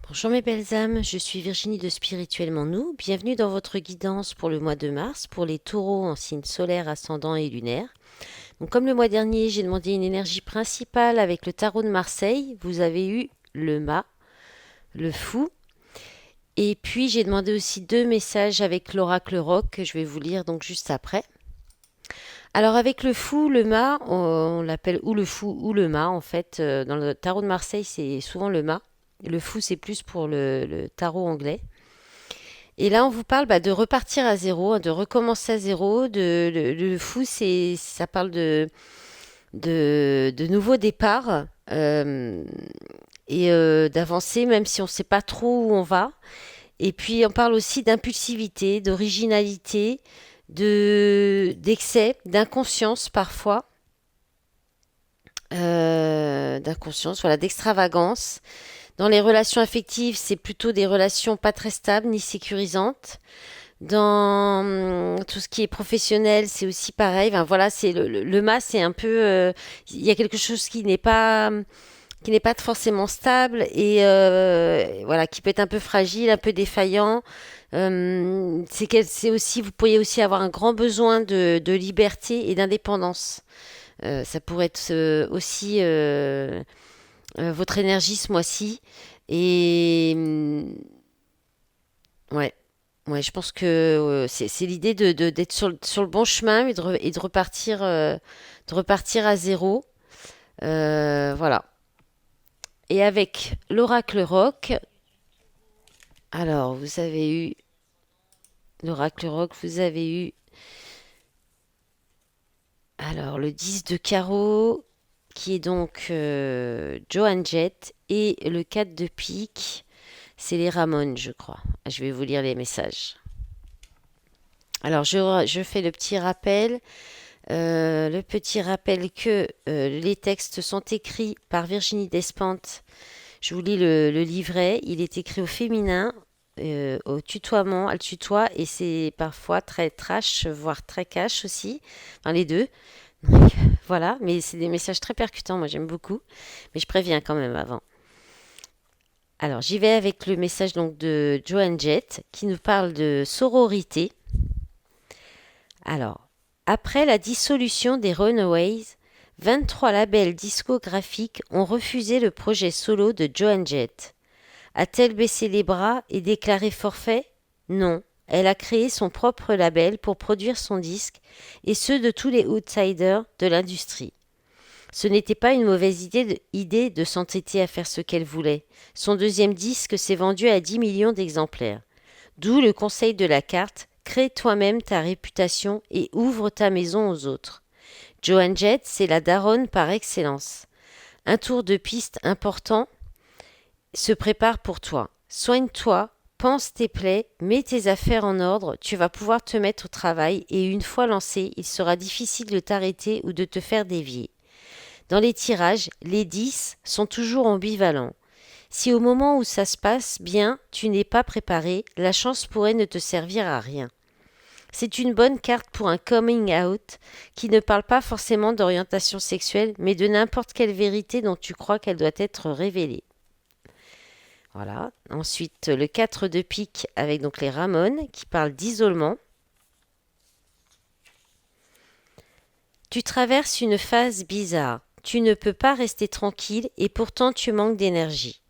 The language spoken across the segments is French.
Bonjour mes belles âmes, je suis Virginie de Spirituellement Nous. Bienvenue dans votre guidance pour le mois de mars, pour les taureaux en signe solaire, ascendant et lunaire. Donc comme le mois dernier, j'ai demandé une énergie principale avec le tarot de Marseille. Vous avez eu le mât, le fou. Et puis j'ai demandé aussi deux messages avec l'oracle rock que je vais vous lire donc juste après. Alors avec le fou, le mât, on l'appelle ou le fou ou le mât en fait. Dans le tarot de Marseille, c'est souvent le mât. Le fou, c'est plus pour le tarot anglais. Et là, on vous parle de repartir à zéro, hein, de recommencer à zéro. Le fou, ça parle de nouveaux départs et d'avancer, même si on ne sait pas trop où on va. Et puis, on parle aussi d'impulsivité, d'originalité, d'excès, d'inconscience parfois, d'inconscience, voilà, d'extravagance. Dans les relations affectives, c'est plutôt des relations pas très stables ni sécurisantes. Dans tout ce qui est professionnel, c'est aussi pareil. Enfin, voilà, c'est le mât, c'est un peu, il y a quelque chose qui n'est pas forcément stable et voilà, qui peut être un peu fragile, un peu défaillant. C'est aussi, vous pourriez aussi avoir un grand besoin de liberté et d'indépendance. Ça pourrait être aussi votre énergie ce mois-ci. Et ouais, ouais, je pense que c'est l'idée d'être sur le bon chemin et de repartir à zéro. Voilà. Et avec l'oracle rock, alors vous avez eu l'oracle rock, vous avez eu alors le 10 de carreau qui est donc Joan Jett et le 4 de pique, c'est les Ramones, je crois. Je vais vous lire les messages. Alors je fais le petit rappel que les textes sont écrits par Virginie Despentes. Je vous lis le livret. Il est écrit au féminin, au tutoiement, elle tutoie, et c'est parfois très trash, voire très cash aussi. Enfin, les deux. Donc, voilà, mais c'est des messages très percutants, moi j'aime beaucoup. Mais je préviens quand même avant. Alors j'y vais avec le message donc de Joan Jett qui nous parle de sororité. Alors, après la dissolution des Runaways, 23 labels discographiques ont refusé le projet solo de Joan Jett. A-t-elle baissé les bras et déclaré forfait? Non. Elle a créé son propre label pour produire son disque et ceux de tous les outsiders de l'industrie. Ce n'était pas une mauvaise idée de s'entêter à faire ce qu'elle voulait. Son deuxième disque s'est vendu à 10 millions d'exemplaires. D'où le conseil de la carte: crée toi-même ta réputation et ouvre ta maison aux autres. Joan Jett, c'est la daronne par excellence. Un tour de piste important se prépare pour toi. Soigne-toi, pense tes plaies, mets tes affaires en ordre, tu vas pouvoir te mettre au travail et une fois lancé, il sera difficile de t'arrêter ou de te faire dévier. Dans les tirages, les 10 sont toujours ambivalents. Si au moment où ça se passe bien, tu n'es pas préparé, la chance pourrait ne te servir à rien. C'est une bonne carte pour un coming out qui ne parle pas forcément d'orientation sexuelle, mais de n'importe quelle vérité dont tu crois qu'elle doit être révélée. Voilà. Ensuite, le 4 de pique avec donc les Ramones qui parlent d'isolement. Tu traverses une phase bizarre. Tu ne peux pas rester tranquille et pourtant tu manques d'énergie.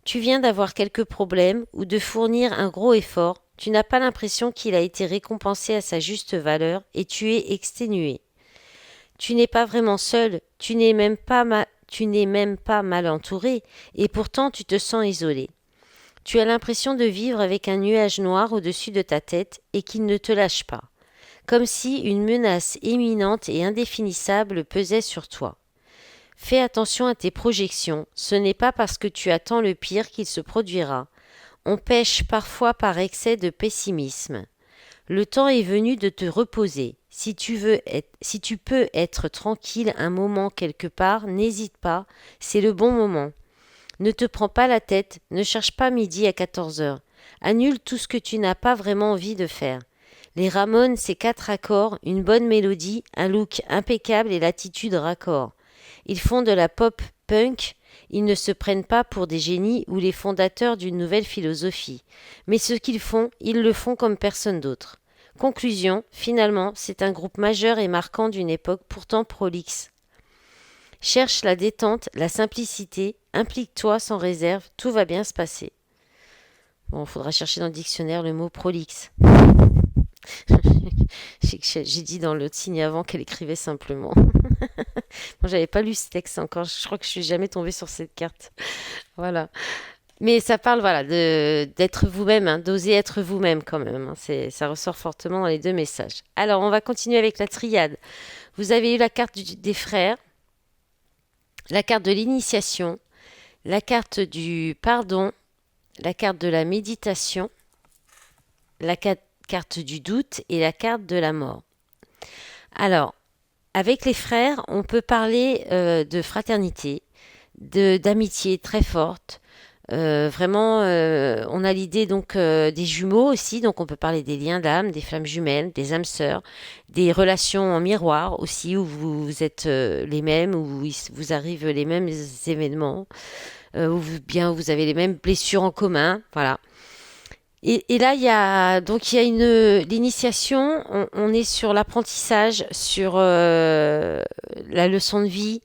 Tu viens d'avoir quelques problèmes ou de fournir un gros effort. Tu n'as pas l'impression qu'il a été récompensé à sa juste valeur et tu es exténué. Tu n'es pas vraiment seul, tu n'es même pas mal entouré et pourtant tu te sens isolé. Tu as l'impression de vivre avec un nuage noir au-dessus de ta tête et qu'il ne te lâche pas, comme si une menace imminente et indéfinissable pesait sur toi. Fais attention à tes projections, ce n'est pas parce que tu attends le pire qu'il se produira. On pêche parfois par excès de pessimisme. Le temps est venu de te reposer. Si tu peux être tranquille un moment quelque part, n'hésite pas, c'est le bon moment. Ne te prends pas la tête, ne cherche pas midi à 14 heures. Annule tout ce que tu n'as pas vraiment envie de faire. Les Ramones, c'est 4 accords, une bonne mélodie, un look impeccable et l'attitude raccord. Ils font de la pop punk Ils ne se prennent pas pour des génies ou les fondateurs d'une nouvelle philosophie. Mais ce qu'ils font, ils le font comme personne d'autre. Conclusion, finalement, c'est un groupe majeur et marquant d'une époque pourtant prolixe. Cherche la détente, la simplicité, implique-toi sans réserve, tout va bien se passer. Bon, il faudra chercher dans le dictionnaire le mot prolixe. J'ai dit dans l'autre signe avant qu'elle écrivait simplement. Moi, j'avais pas lu ce texte encore. Je crois que je suis jamais tombée sur cette carte. Voilà. Mais ça parle, voilà, d'être vous-même, hein, d'oser être vous-même quand même, hein. Ça ressort fortement dans les deux messages. Alors, on va continuer avec la triade. Vous avez eu la carte des frères, la carte de l'initiation, la carte du pardon, la carte de la méditation, la carte du doute et la carte de la mort. Alors, avec les frères, on peut parler de fraternité, d'amitié très forte. Vraiment, on a l'idée donc des jumeaux aussi, donc on peut parler des liens d'âme, des flammes jumelles, des âmes sœurs, des relations en miroir aussi où vous êtes les mêmes, où vous arrivent les mêmes événements, où vous avez les mêmes blessures en commun, voilà. Et là, il y a l'initiation. On est sur l'apprentissage, sur la leçon de vie,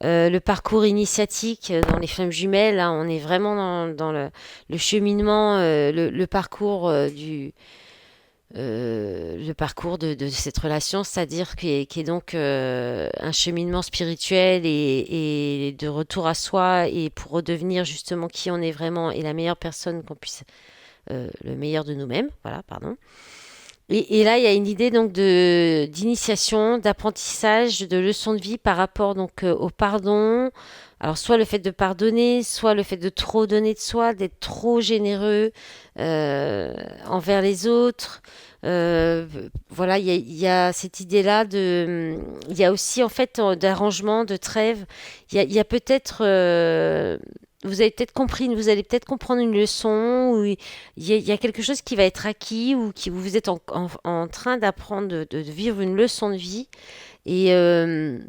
le parcours initiatique dans les flammes jumelles. Là, on est vraiment dans le cheminement, le parcours le parcours de cette relation, c'est-à-dire qui est donc un cheminement spirituel et de retour à soi et pour redevenir justement qui on est vraiment et la meilleure personne qu'on puisse le meilleur de nous-mêmes, voilà, pardon. Et là, il y a une idée donc d'initiation, d'apprentissage, de leçon de vie par rapport donc au pardon. Alors soit le fait de pardonner, soit le fait de trop donner de soi, d'être trop généreux envers les autres. Euh, voilà, il y a cette idée-là il y a aussi en fait d'arrangement, de trêve. Il y a peut-être vous avez peut-être compris, vous allez peut-être comprendre une leçon, ou il y a quelque chose qui va être acquis, ou où vous êtes en train d'apprendre, de vivre une leçon de vie. Et, euh,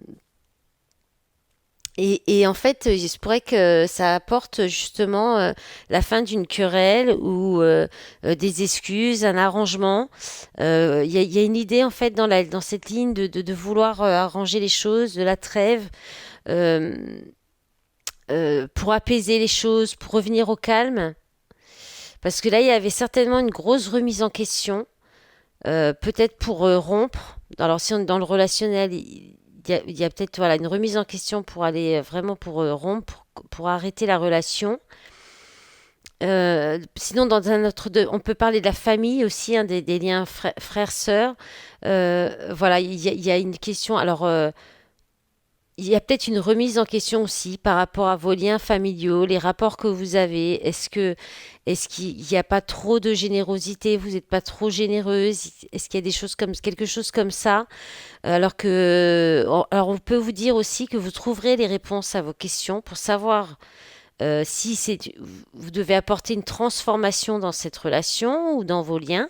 et en fait, il se pourrait que ça apporte justement la fin d'une querelle ou des excuses, un arrangement. Il y a une idée en fait dans cette ligne de vouloir arranger les choses, de la trêve. euh, pour apaiser les choses, pour revenir au calme. Parce que là, il y avait certainement une grosse remise en question, peut-être pour rompre. Alors, si on est dans le relationnel, il y a peut-être voilà, une remise en question pour aller vraiment pour rompre, pour arrêter la relation. Sinon, dans on peut parler de la famille aussi, hein, des liens frères-sœurs. Voilà, il y a une question. Alors, il y a peut-être une remise en question aussi par rapport à vos liens familiaux, les rapports que vous avez. Est-ce qu'il n'y a pas trop de générosité? Vous n'êtes pas trop généreuse? Est-ce qu'il y a des choses comme quelque chose comme ça? Alors on peut vous dire aussi que vous trouverez les réponses à vos questions pour savoir si vous devez apporter une transformation dans cette relation ou dans vos liens.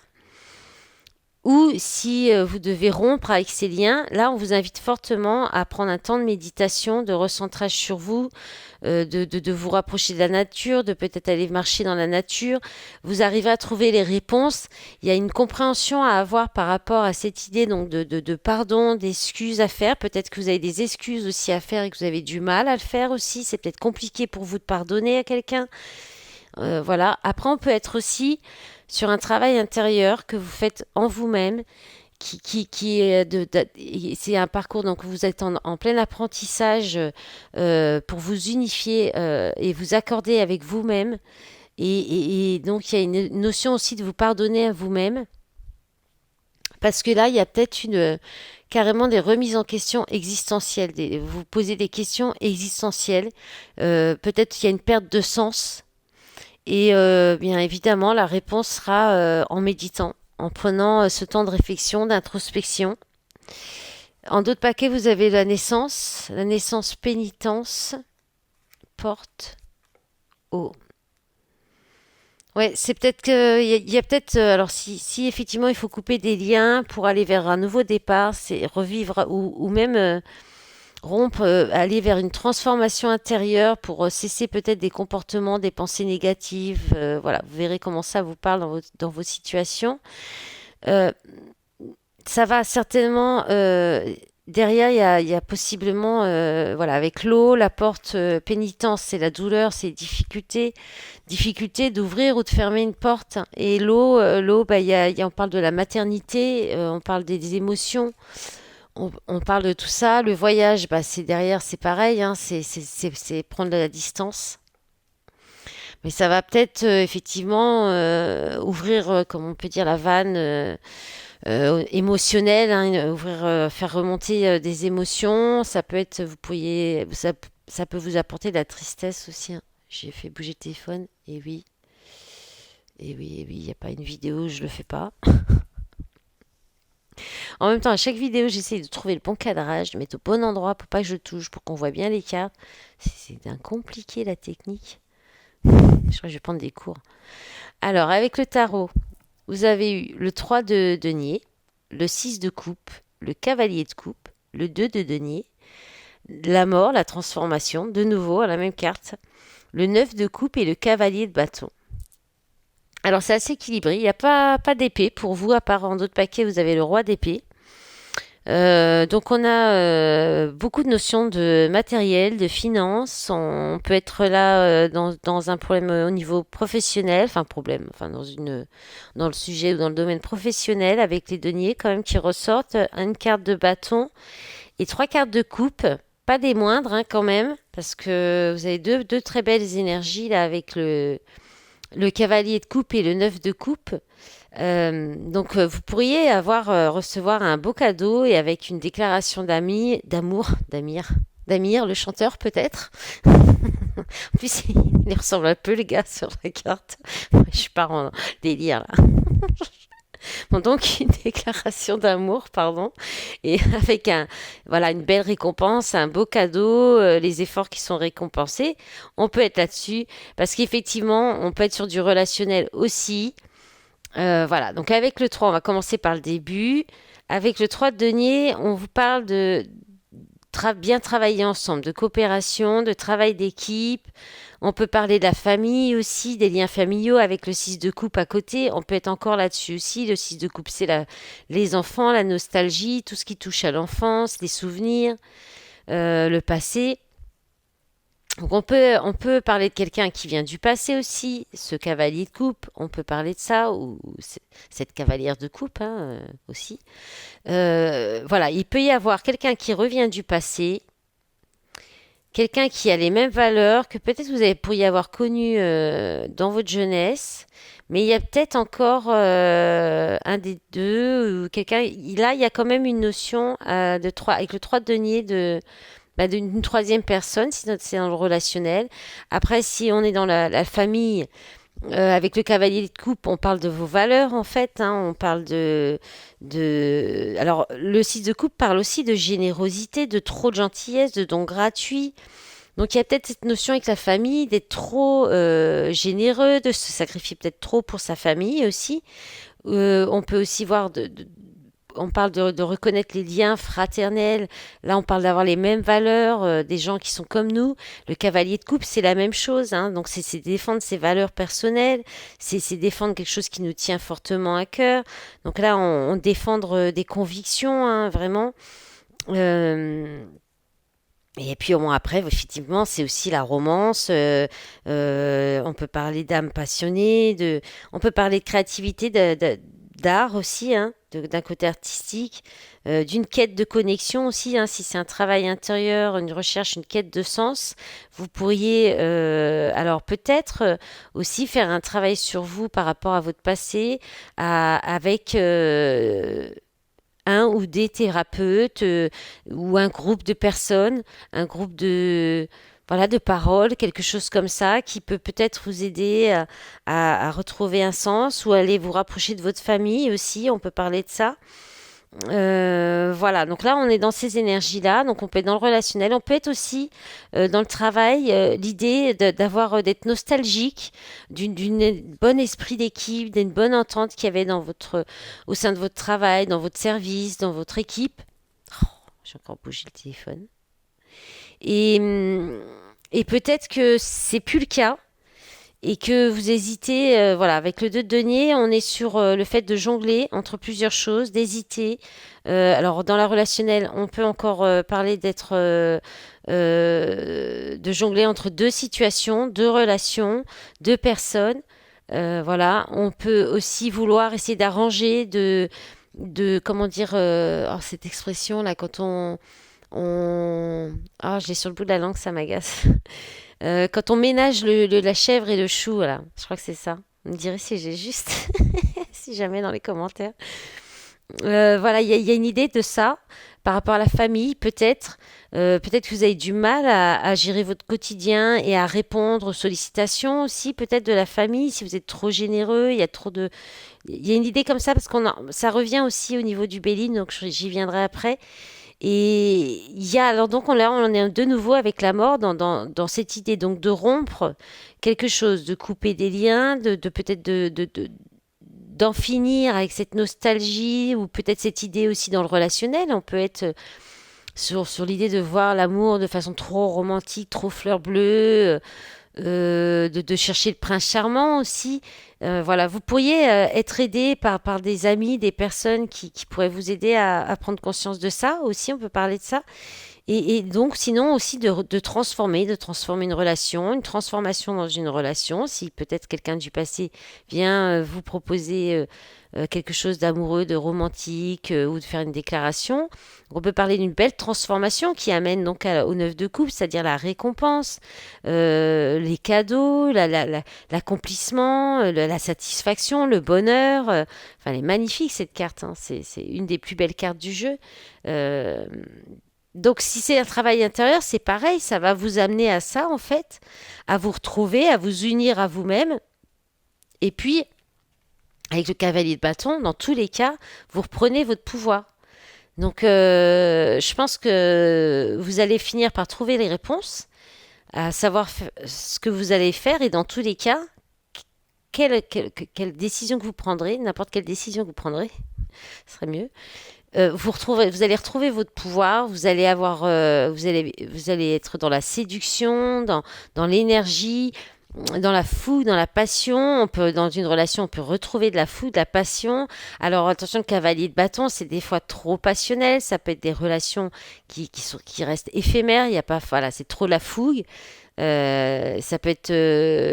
Ou si vous devez rompre avec ces liens, là on vous invite fortement à prendre un temps de méditation, de recentrage sur vous, de vous rapprocher de la nature, de peut-être aller marcher dans la nature. Vous arrivez à trouver les réponses. Il y a une compréhension à avoir par rapport à cette idée donc de pardon, d'excuses à faire. Peut-être que vous avez des excuses aussi à faire et que vous avez du mal à le faire aussi. C'est peut-être compliqué pour vous de pardonner à quelqu'un. Voilà. Après, on peut être aussi sur un travail intérieur que vous faites en vous-même, qui est c'est un parcours donc vous êtes en plein apprentissage pour vous unifier et vous accorder avec vous-même et donc il y a une notion aussi de vous pardonner à vous-même parce que là il y a peut-être carrément des remises en question existentielles, vous posez des questions existentielles, peut-être qu'il y a une perte de sens. Et bien évidemment, la réponse sera en méditant, en prenant ce temps de réflexion, d'introspection. En d'autres paquets, vous avez la naissance pénitence, porte, eau. Ouais, c'est peut-être que il y a peut-être alors si effectivement il faut couper des liens pour aller vers un nouveau départ, c'est revivre ou même rompre, aller vers une transformation intérieure pour cesser peut-être des comportements, des pensées négatives. Voilà, vous verrez comment ça vous parle dans vos situations. Euh, Ça va certainement. Derrière, il y a possiblement, voilà, avec l'eau, la porte pénitence, c'est la douleur, c'est difficulté d'ouvrir ou de fermer une porte. Et l'eau, bah, on parle de la maternité, on parle des émotions, on parle de tout ça. Le voyage, bah, c'est derrière, c'est pareil, hein, c'est prendre de la distance. Mais ça va peut-être effectivement ouvrir, comme on peut dire, la vanne. Émotionnel, hein, ouvrir, faire remonter des émotions. Ça peut être, ça peut vous apporter de la tristesse aussi, hein. J'ai fait bouger le téléphone, et oui, il n'y a pas une vidéo, je le fais pas. En même temps, à chaque vidéo, j'essaie de trouver le bon cadrage, de mettre au bon endroit pour pas que je touche, pour qu'on voit bien les cartes. C'est un compliqué la technique. Je crois que je vais prendre des cours. Alors, avec le tarot, vous avez eu le 3 de denier, le 6 de coupe, le cavalier de coupe, le 2 de denier, la mort, la transformation, de nouveau à la même carte, le 9 de coupe et le cavalier de bâton. Alors c'est assez équilibré, il n'y a pas d'épée pour vous, à part en d'autres paquets, vous avez le roi d'épée. Donc on a beaucoup de notions de matériel, de finances. On peut être là dans un problème au niveau professionnel, enfin problème, enfin dans le sujet ou dans le domaine professionnel avec les deniers quand même qui ressortent, une carte de bâton et trois cartes de coupe, pas des moindres hein, quand même, parce que vous avez deux très belles énergies là avec le cavalier de coupe et le neuf de coupe. Donc vous pourriez recevoir un beau cadeau et avec une déclaration d'amour, d'Amir, le chanteur peut-être. En plus, il ressemble un peu le gars sur la carte. Je pars en délire là. Bon, donc une déclaration d'amour, pardon, et avec voilà, une belle récompense, un beau cadeau, les efforts qui sont récompensés. On peut être là-dessus parce qu'effectivement, on peut être sur du relationnel aussi. Voilà, donc avec le 3, on va commencer par le début. Avec le 3 de denier, on vous parle de bien travailler ensemble, de coopération, de travail d'équipe. On peut parler de la famille aussi, des liens familiaux avec le 6 de coupe à côté. On peut être encore là-dessus aussi. Le 6 de coupe, c'est les enfants, la nostalgie, tout ce qui touche à l'enfance, les souvenirs, le passé. Donc on peut parler de quelqu'un qui vient du passé aussi, ce cavalier de coupe, on peut parler de ça, ou cette cavalière de coupe hein, aussi. Voilà, il peut y avoir quelqu'un qui revient du passé, quelqu'un qui a les mêmes valeurs que peut-être pourriez avoir connu dans votre jeunesse, mais il y a peut-être encore un des deux, ou quelqu'un, là il y a quand même une notion de trois, avec le 3 de denier d'une troisième personne, si c'est dans le relationnel. Après, si on est dans la famille, avec le cavalier de coupe, on parle de vos valeurs en fait. Hein, on parle Alors, le 6 de coupe parle aussi de générosité, de trop de gentillesse, de dons gratuits. Donc, il y a peut-être cette notion avec la famille d'être trop généreux, de se sacrifier peut-être trop pour sa famille aussi. On peut aussi voir on parle de reconnaître les liens fraternels. Là, on parle d'avoir les mêmes valeurs, des gens qui sont comme nous. Le cavalier de coupe, c'est la même chose. Hein. Donc, c'est défendre ses valeurs personnelles. C'est défendre quelque chose qui nous tient fortement à cœur. Donc là, on défendre des convictions, hein, vraiment. Euh, et puis bon, après, effectivement, c'est aussi la romance. On peut parler d'âme passionnée, on peut parler de créativité, d'art aussi, hein, d'un côté artistique, d'une quête de connexion aussi. Hein, si c'est un travail intérieur, une recherche, une quête de sens, vous pourriez, alors peut-être aussi faire un travail sur vous par rapport à votre passé, avec un ou des thérapeutes ou un groupe de personnes, un groupe de voilà de paroles, quelque chose comme ça qui peut peut-être vous aider à retrouver un sens ou aller vous rapprocher de votre famille aussi. On peut parler de ça. Voilà, donc là on est dans ces énergies-là, donc on peut être dans le relationnel, on peut être aussi dans le travail, l'idée d'être nostalgique d'une bonne esprit d'équipe, d'une bonne entente qu'il y avait au sein de votre travail, dans votre service, dans votre équipe. Oh, j'ai encore bougé le téléphone. Et, et peut-être que c'est plus le cas et que vous hésitez, voilà, avec le 2 de denier, on est sur le fait de jongler entre plusieurs choses, d'hésiter. Alors dans la relationnelle, on peut encore parler de jongler entre deux situations, deux relations, deux personnes. Voilà, on peut aussi vouloir essayer d'arranger, comment dire, oh, cette expression là, quand ah, je l'ai sur le bout de la langue, ça m'agace. Quand on ménage la chèvre et le chou, voilà. Je crois que c'est ça. Vous me direz si j'ai juste, si jamais dans les commentaires. Voilà, il y a une idée de ça par rapport à la famille, peut-être. Peut-être que vous avez du mal à gérer votre quotidien et à répondre aux sollicitations aussi, peut-être de la famille. Si vous êtes trop généreux, il y a trop de. Il y a une idée comme ça parce ça revient aussi au niveau du Béline, donc j'y viendrai après. Et il y a alors donc là on en est de nouveau avec la mort dans cette idée donc de rompre quelque chose, de couper des liens, de peut-être d'en finir avec cette nostalgie ou peut-être cette idée aussi dans le relationnel. On peut être sur l'idée de voir l'amour de façon trop romantique, trop fleur bleue, de chercher le prince charmant aussi. Voilà, vous pourriez être aidé par des amis, des personnes qui pourraient vous aider à prendre conscience de ça aussi. On peut parler de ça. Et donc, sinon aussi de transformer une transformation dans une relation. Si peut-être quelqu'un du passé vient vous proposer quelque chose d'amoureux, de romantique ou de faire une déclaration, on peut parler d'une belle transformation qui amène donc au neuf de coupe, c'est-à-dire la récompense, les cadeaux, l'accomplissement, la satisfaction, le bonheur. Enfin, elle est magnifique cette carte, hein. C'est une des plus belles cartes du jeu. Euh, donc, si c'est un travail intérieur, c'est pareil, ça va vous amener à ça, en fait, à vous retrouver, à vous unir à vous-même. Et puis, avec le cavalier de bâton, dans tous les cas, vous reprenez votre pouvoir. Donc, je pense que vous allez finir par trouver les réponses, à savoir ce que vous allez faire, et dans tous les cas, quelle décision que vous prendrez, n'importe quelle décision que vous prendrez, ce serait mieux. Vous allez retrouver votre pouvoir, vous allez être dans la séduction, dans l'énergie, dans la fougue, dans la passion. Dans une relation, on peut retrouver de la fougue, de la passion. Alors attention, le cavalier de bâton, c'est des fois trop passionnel. Ça peut être des relations qui restent éphémères. Il y a pas, voilà, c'est trop de la fougue. Ça peut être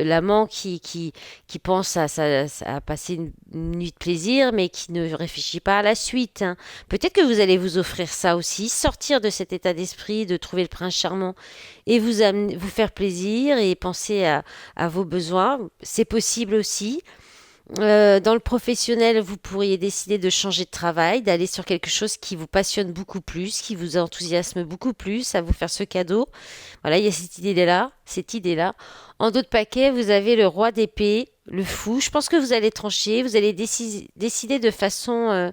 l'amant qui pense à passer une nuit de plaisir, mais qui ne réfléchit pas à la suite, hein. Peut-être que vous allez vous offrir ça aussi, sortir de cet état d'esprit, de trouver le prince charmant et vous faire plaisir et penser à vos besoins. C'est possible aussi. Dans le professionnel, vous pourriez décider de changer de travail, d'aller sur quelque chose qui vous passionne beaucoup plus, qui vous enthousiasme beaucoup plus, à vous faire ce cadeau. Voilà, il y a cette idée-là. En dos de paquet, vous avez le roi d'épée, le fou. Je pense que vous allez trancher, vous allez décider de façon.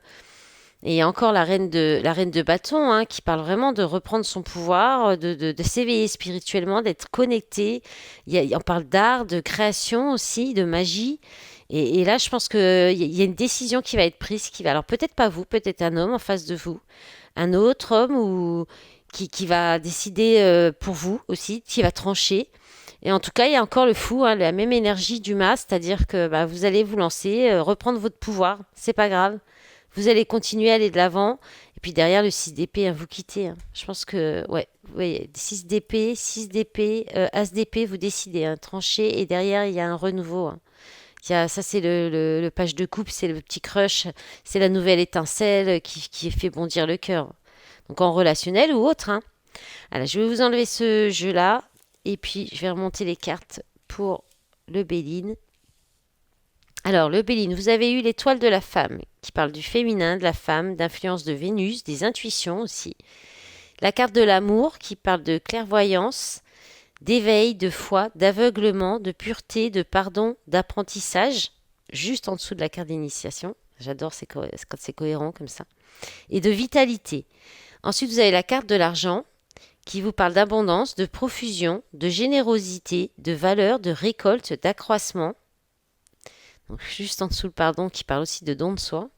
Et il y a encore la reine de bâton, hein, qui parle vraiment de reprendre son pouvoir, de s'éveiller spirituellement, d'être connecté. On parle d'art, de création aussi, de magie. Et là, je pense qu'il y a une décision qui va être prise, alors peut-être pas vous, peut-être un homme en face de vous, un autre homme ou qui va décider pour vous aussi, qui va trancher. Et en tout cas, il y a encore le fou, hein, la même énergie du mas, c'est-à-dire que bah, vous allez vous lancer, reprendre votre pouvoir, c'est pas grave. Vous allez continuer à aller de l'avant. Et puis derrière le 6 d'épée, hein, vous quittez, hein. Je pense que, ouais, ouais, 6 d'épée, As d'épée, vous décidez, hein, trancher. Et derrière, il y a un renouveau, hein. Ça, c'est le page de coupe, c'est le petit crush, c'est la nouvelle étincelle qui fait bondir le cœur. Donc en relationnel ou autre, hein. Alors, je vais vous enlever ce jeu-là. Et puis, je vais remonter les cartes pour le Béline. Alors, le Béline, vous avez eu l'étoile de la femme, qui parle du féminin, de la femme, d'influence de Vénus, des intuitions aussi. La carte de l'amour, qui parle de clairvoyance, d'éveil, de foi, d'aveuglement, de pureté, de pardon, d'apprentissage, juste en dessous de la carte d'initiation. J'adore quand c'est cohérent comme ça. Et de vitalité. Ensuite, vous avez la carte de l'argent, qui vous parle d'abondance, de profusion, de générosité, de valeur, de récolte, d'accroissement. Donc, juste en dessous le pardon, qui parle aussi de don de soi.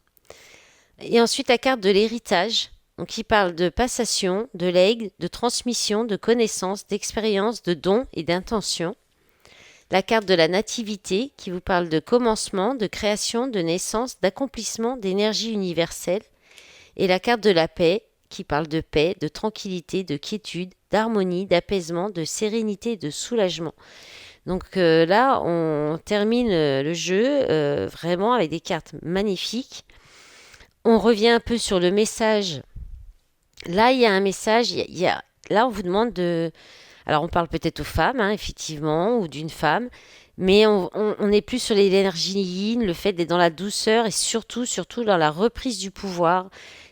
Et ensuite, la carte de l'héritage, donc qui parle de passation, de legs, de transmission, de connaissances, d'expériences, de dons et d'intentions. La carte de la nativité qui vous parle de commencement, de création, de naissance, d'accomplissement, d'énergie universelle. Et la carte de la paix qui parle de paix, de tranquillité, de quiétude, d'harmonie, d'apaisement, de sérénité et de soulagement. Donc là, on termine le jeu vraiment avec des cartes magnifiques. On revient un peu sur le message. Là, il y a un message. Là, on vous demande de. Alors, on parle peut-être aux femmes, hein, effectivement, ou d'une femme, mais on est plus sur l'énergie yin, le fait d'être dans la douceur et surtout, surtout dans la reprise du pouvoir,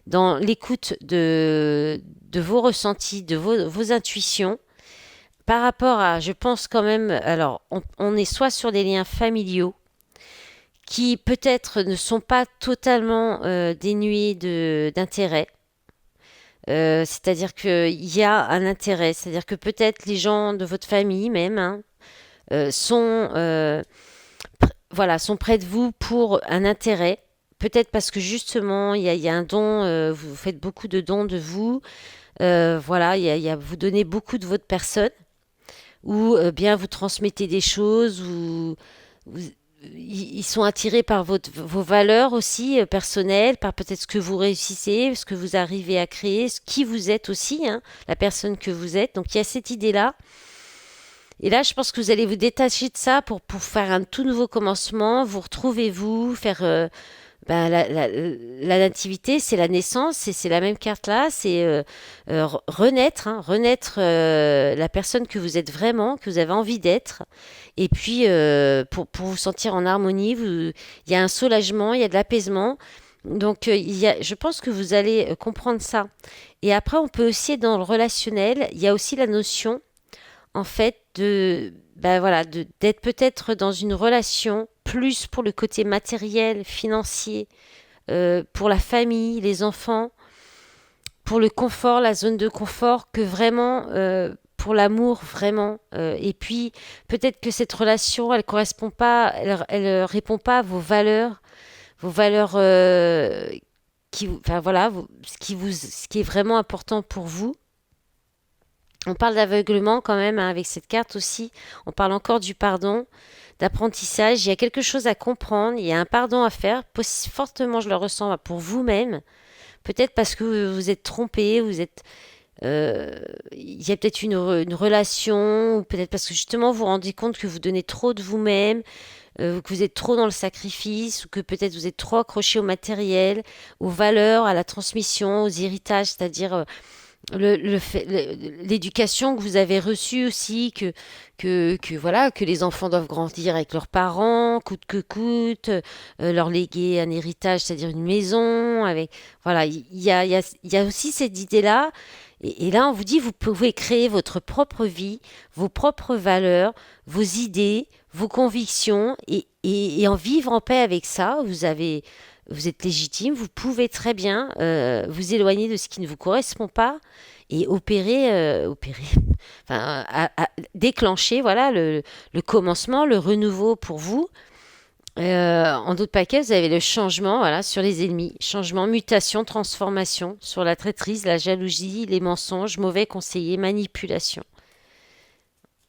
dans l'écoute de vos ressentis, de vos intuitions. Par rapport à, je pense quand même, alors, on est soit sur des liens familiaux qui peut-être ne sont pas totalement dénués d'intérêt. C'est-à-dire qu'il y a un intérêt, c'est-à-dire que peut-être les gens de votre famille même hein, voilà, sont près de vous pour un intérêt. Peut-être parce que justement, il y a un don, vous faites beaucoup de dons de vous, voilà, vous donnez beaucoup de votre personne, ou bien vous transmettez des choses, ou ils sont attirés par vos valeurs aussi personnelles, par peut-être ce que vous réussissez, ce que vous arrivez à créer, qui vous êtes aussi, hein, la personne que vous êtes. Donc il y a cette idée-là. Et là, je pense que vous allez vous détacher de ça pour faire un tout nouveau commencement, vous retrouvez-vous, faire la nativité, c'est la naissance, et c'est la même carte là, c'est renaître, hein, renaître la personne que vous êtes vraiment, que vous avez envie d'être. Et puis, pour vous sentir en harmonie, il y a un soulagement, il y a de l'apaisement. Donc, je pense que vous allez comprendre ça. Et après, on peut aussi être dans le relationnel. Il y a aussi la notion en fait d'être peut-être dans une relation plus pour le côté matériel, financier, pour la famille, les enfants, pour le confort, la zone de confort, que vraiment pour l'amour vraiment. Et puis peut-être que cette relation, elle correspond pas, elle répond pas à vos valeurs enfin voilà, ce qui est vraiment important pour vous. On parle d'aveuglement quand même hein, avec cette carte aussi. On parle encore du pardon, d'apprentissage. Il y a quelque chose à comprendre. Il y a un pardon à faire. Fortement, je le ressens pour vous-même. Peut-être parce que vous êtes trompé, il y a peut-être une relation, ou peut-être parce que justement vous vous rendez compte que vous donnez trop de vous-même, que vous êtes trop dans le sacrifice, ou que peut-être vous êtes trop accroché au matériel, aux valeurs, à la transmission, aux héritages, c'est-à-dire l'éducation que vous avez reçue aussi, voilà, que les enfants doivent grandir avec leurs parents, coûte que coûte, leur léguer un héritage, c'est-à-dire une maison, avec, voilà, il y a aussi cette idée-là. Et là, on vous dit, vous pouvez créer votre propre vie, vos propres valeurs, vos idées, vos convictions, et en vivre en paix avec ça. Vous êtes légitime, vous pouvez très bien vous éloigner de ce qui ne vous correspond pas et enfin, déclencher voilà le commencement, le renouveau pour vous. En d'autres paquets, vous avez le changement voilà, sur les ennemis. Changement, mutation, transformation sur la traîtrise, la jalousie, les mensonges, mauvais conseillers, manipulation.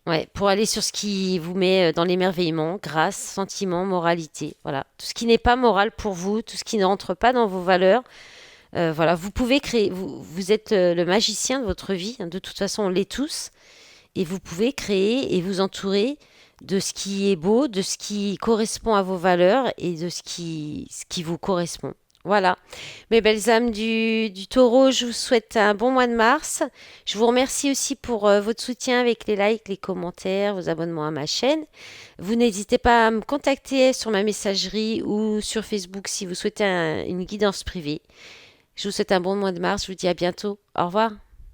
Ouais, pour aller sur ce qui vous met dans l'émerveillement, grâce, sentiment, moralité. Voilà. Tout ce qui n'est pas moral pour vous, tout ce qui ne rentre pas dans vos valeurs. Voilà, vous pouvez créer. Vous êtes le magicien de votre vie. Hein, de toute façon, on l'est tous. Et vous pouvez créer et vous entourer de ce qui est beau, de ce qui correspond à vos valeurs et de ce qui vous correspond. Voilà. Mes belles âmes du taureau, je vous souhaite un bon mois de mars. Je vous remercie aussi pour votre soutien avec les likes, les commentaires, vos abonnements à ma chaîne. Vous n'hésitez pas à me contacter sur ma messagerie ou sur Facebook si vous souhaitez une guidance privée. Je vous souhaite un bon mois de mars. Je vous dis à bientôt. Au revoir.